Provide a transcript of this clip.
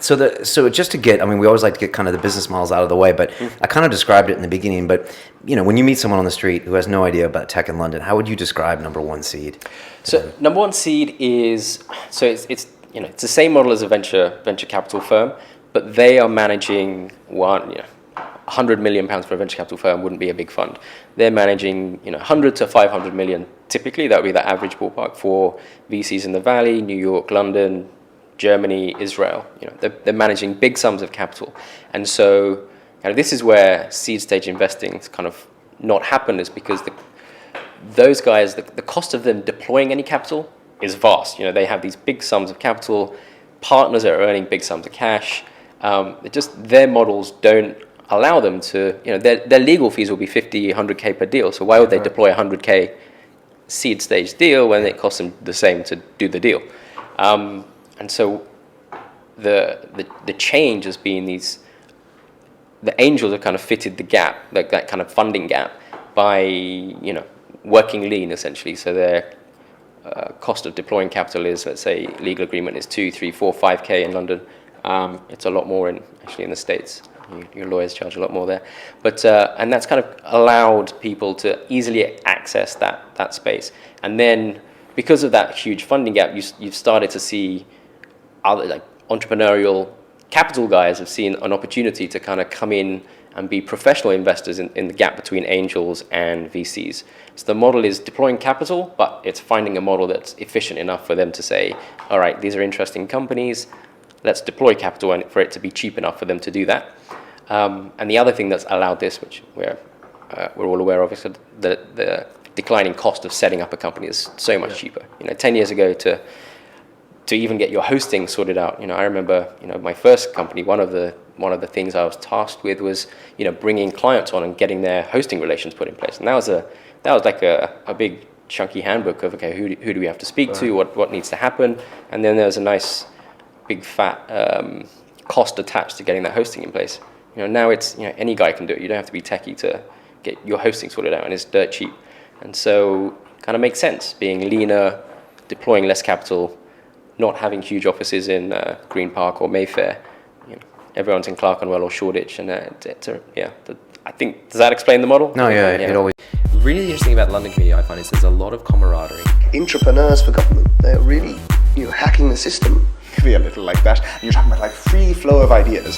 So just to get, I mean, we always like to get kind of the business models out of the way, but I kind of described it in the beginning. But when you meet someone on the street who has no idea about tech in London, how would you describe Number One Seed? So Number One Seed is it's the same model as a venture capital firm, but they are managing £100 million for a venture capital firm wouldn't be a big fund. They're managing 100 to 500 million. Typically, that would be the average ballpark for VCs in the Valley, New York, London, Germany, Israel. They're managing big sums of capital, and so this is where seed stage investing kind of not happened, is because those guys, the cost of them deploying any capital is vast. They have these big sums of capital, partners that are earning big sums of cash. Their models don't allow them to, their legal fees will be 50, 100K per deal. So why would they deploy a 100K seed stage deal when it costs them the same to do the deal? And so the change has been the angels have kind of fitted the gap, that kind of funding gap, by working lean essentially. So their cost of deploying capital is, let's say, legal agreement is 2, 3, 4, 5K in London. It's a lot more in the States. Your lawyers charge a lot more there, but and that's kind of allowed people to easily access that space. And then because of that huge funding gap, you've started to see other entrepreneurial capital guys have seen an opportunity to kind of come in and be professional investors in the gap between angels and VCs. So the model is deploying capital, but it's finding a model that's efficient enough for them to say, all right, these are interesting companies, let's deploy capital and for it to be cheap enough for them to do that. And the other thing that's allowed this, which we're all aware of, is that the declining cost of setting up a company is so much cheaper. 10 years ago to even get your hosting sorted out. I remember, my first company, one of the things I was tasked with was, bringing clients on and getting their hosting relations put in place. And that was like a big chunky handbook of, okay, who do we have to speak to, what needs to happen, and then there's a nice big fat cost attached to getting that hosting in place. Now it's, any guy can do it. You don't have to be techie to get your hosting sorted out, and it's dirt cheap. And so kind of makes sense, being leaner, deploying less capital, not having huge offices in Green Park or Mayfair. Everyone's in Clerkenwell or Shoreditch, and I think, does that explain the model? No, yeah. It always. Really interesting about London community, I find, is there's a lot of camaraderie. Entrepreneurs for government, they're really hacking the system. Could be a little like that. And you're talking about free flow of ideas.